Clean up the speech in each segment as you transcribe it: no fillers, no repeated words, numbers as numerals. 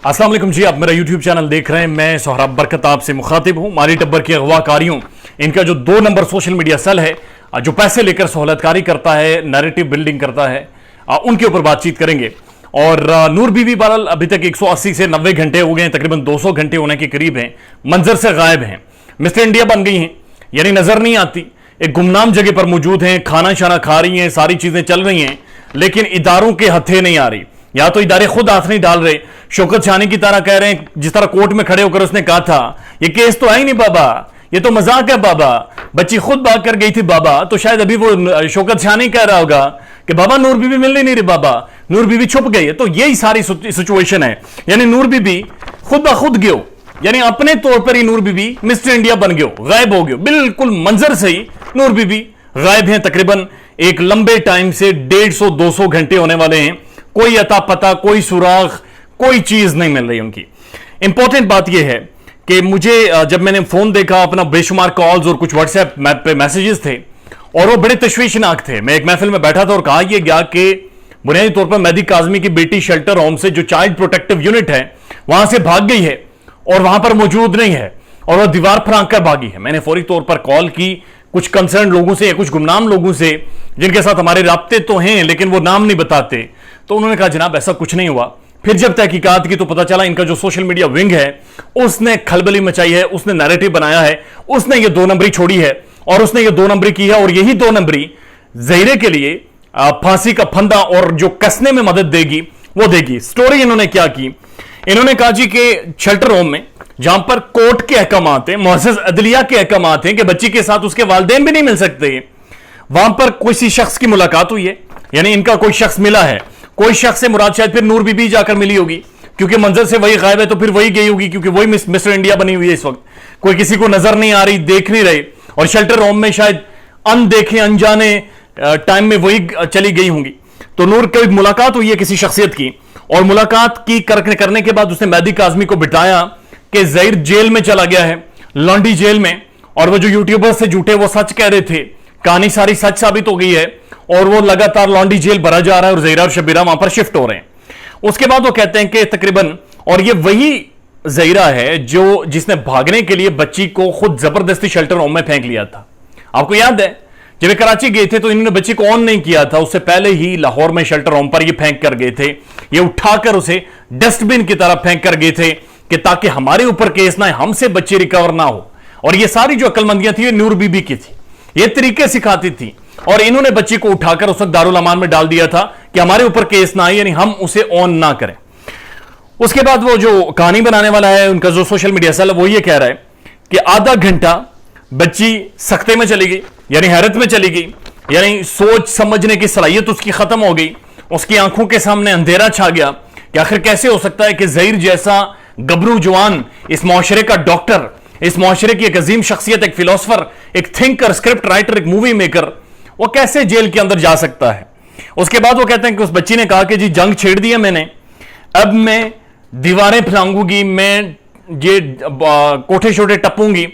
अस्सलाम वालेकुम जी, आप मेरा यूट्यूब चैनल देख रहे हैं। मैं सोहराब बरकत आपसे मुखातिब हूं। माली टब्बर के अगवाकारियों, इनका जो 2 नंबर सोशल मीडिया सेल है जो पैसे लेकर सहूलतकारी करता है, नैरेटिव बिल्डिंग करता है, उनके ऊपर बातचीत करेंगे। और नूर बीबी बहरहाल अभी तक 180 से 90 घंटे हो गए हैं, तकरीबन 200 घंटे होने के करीब हैं, मंजर से गायब हैं, मिस्टर इंडिया बन गई हैं, यानी नजर नहीं आती, एक गुमनाम जगह पर मौजूद हैं, खाना शाना खा रही हैं, सारी चीजें चल रही हैं, लेकिन इदारों के हथे नहीं आ रही। या तो इदारे खुद हाथ नहीं डाल रहे, शौकत शानी की तरह कह रहे हैं, जिस तरह कोर्ट में खड़े होकर उसने कहा था ये केस तो है ही नहीं बाबा, ये तो मजाक है बाबा, बच्ची खुद भाग कर गई थी बाबा। तो शायद अभी वो शौकत शानी कह रहा होगा कि बाबा नूर बीबी मिल नहीं रही बाबा, नूर बीबी छुप गई है। तो यही सारी सिचुएशन है, यानी नूर बीबी खुद ब खुद गयो, यानी अपने तौर पर ही नूर बीबी मिस्टर इंडिया बन गयो, गायब हो गयो, बिल्कुल मंजर से ही नूर बीबी गायब हैं। तकरीबन एक लंबे टाइम से 150-200 घंटे होने वाले हैं, कोई अता पता, कोई सुराग, कोई चीज नहीं मिल रही उनकी। इंपॉर्टेंट बात यह है कि मुझे जब मैंने फोन देखा, अपना बेशुमार कॉल्स और कुछ व्हाट्सएप पे मैसेजेस थे और वो बड़े तशवीशनाक थे। मैं एक महफिल में बैठा था और कहा यह गया कि बुनियादी तौर पर मेहदी काज़मी की बेटी शेल्टर होम से, जो चाइल्ड प्रोटेक्टिव यूनिट है, वहां से भाग गई है और वहां पर मौजूद नहीं है और वह दीवार फांक कर भागी है। मैंने फौरी तौर पर कॉल की कुछ कंसर्न लोगों से, कुछ गुमनाम लोगों से जिनके साथ हमारे राब्ते तो हैं लेकिन वो नाम नहीं बताते, तो उन्होंने कहा जनाब ऐसा कुछ नहीं हुआ। फिर जब तहकीकात की तो पता चला इनका जो सोशल मीडिया विंग है उसने खलबली मचाई है, उसने नैरेटिव बनाया है, उसने ये 2 नंबरी छोड़ी है और उसने ये 2 नंबरी की है। और यही 2 नंबरी ज़हीरे के लिए फांसी का फंदा और जो कसने में मदद देगी वो देगी। स्टोरी इन्होंने क्या की, इन्होंने कहा जी कि शेल्टर होम में जहां पर कोर्ट के अहकामात हैं, मुअस्सस अदलिया के अहकामात हैं कि बच्ची के साथ उसके वालिदैन भी नहीं मिल सकते, वहां पर किसी शख्स की मुलाकात हुई है, यानी इनका कोई शख्स मिला है। कोई शख्स से मुराद शायद फिर नूर बीबी जाकर मिली होगी, क्योंकि मंजर से वही गायब है तो फिर वही गई होगी, क्योंकि वही मिस्टर इंडिया बनी हुई है इस वक्त। कोई किसी को नजर नहीं आ रही, देख नहीं रहे, और शेल्टर होम में शायद अनदेखे अनजाने टाइम में वही चली गई होंगी। तो नूर की मुलाकात हुई है किसी शख्सियत की, और मुलाकात की करने के बाद उसने मेहदी काज़मी को बिठाया कि ज़हीर जेल में चला गया है, लॉन्डी जेल में, और वो जो यूट्यूबर्स से झूठे वो सच कह रहे थे, कहानी सारी सच साबित हो गई है और वो लगातार लॉन्डी जेल भरा जा रहा है और ज़हीरा और शबीरा वहां पर शिफ्ट हो रहे हैं। उसके बाद वो कहते हैं कि तकरीबन, और ये वही ज़हीरा है जो जिसने भागने के लिए बच्ची को खुद जबरदस्ती शेल्टर होम में फेंक लिया था। आपको याद है जब वे कराची गए थे तो इन्होंने बच्ची को ऑन नहीं किया था, उससे पहले ही लाहौर में शेल्टर होम पर ये फेंक कर गए थे, ये उठाकर उसे डस्टबिन की तरह फेंक कर गए थे कि ताकि हमारे ऊपर केस ना, हमसे बच्चे रिकवर ना हो। और ये सारी जो अक्लमंदियां थी ये नूर बीबी की थी, ये तरीके सिखाती थी, और इन्होंने बच्ची को उठाकर उस वक्त दारुल अमान में डाल दिया था कि हमारे ऊपर केस ना आए, यानी हम उसे ऑन ना करें। उसके बाद वो जो कहानी बनाने वाला है उनका जो सोशल मीडिया सेल, वो ये कह रहा है कि आधा घंटा बच्ची सख्ते में चली गई, यानी हैरत में चली गई, यानी सोच समझने की सलाहियत उसकी खत्म हो गई, उसकी आंखों के सामने अंधेरा छा गया कि आखिर कैसे हो सकता है कि ज़हीर जैसा गबरू जवान, इस मुआशरे का डॉक्टर, इस मुआशरे की एक अजीम शख्सियत, एक फिलोसफर, एक थिंकर, स्क्रिप्ट राइटर, एक मूवी मेकर, वो कैसे जेल के अंदर जा सकता है। उसके बाद वो कहते हैं कि उस बच्ची ने कहा कि जी जंग छेड़ दी है मैंने, अब मैं दीवारें फलांगूंगी, मैं ये कोठे छोटे टपूंगी,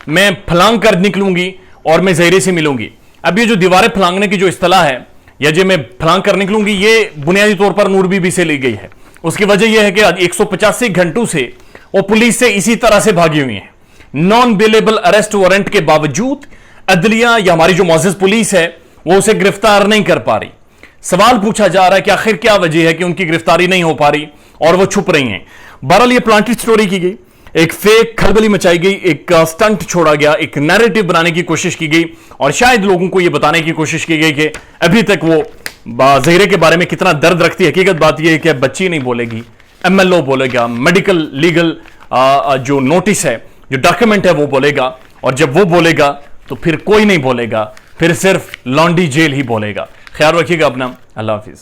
मैं फलांग कर निकलूंगी और मैं ज़हीरे से मिलूंगी। अब ये जो दीवारें फलांगने की जो इस्तिलाह है, या जो मैं फलांग कर निकलूंगी, ये बुनियादी तौर पर नूर बीबी से ली गई है। उसकी वजह यह है कि 185 घंटों से वो पुलिस से इसी तरह से भागी हुई है, नॉन बेलेबल अरेस्ट वारंट के बावजूद अदलिया या हमारी जो मुअज़्ज़ज़ पुलिस है वो उसे गिरफ्तार नहीं कर पा रही। सवाल पूछा जा रहा है कि आखिर क्या वजह है कि उनकी गिरफ्तारी नहीं हो पा रही और वो छुप रही हैं। बहरहाल ये प्लांटेड स्टोरी की गई, एक फेक खलबली मचाई गई, एक स्टंट छोड़ा गया, एक नैरेटिव बनाने की कोशिश की गई, और शायद लोगों को यह बताने की कोशिश की गई कि अभी तक वो ज़हीरे के बारे में कितना दर्द रखती है। हकीकत बात यह है कि बच्ची नहीं बोलेगी, MLO बोलेगा, मेडिकल लीगल जो नोटिस है, जो डॉक्यूमेंट है वो बोलेगा, और जब वो बोलेगा तो फिर कोई नहीं बोलेगा, फिर सिर्फ लॉन्डी जेल ही बोलेगा। ख्याल रखिएगा अपना, अल्लाह हाफिज।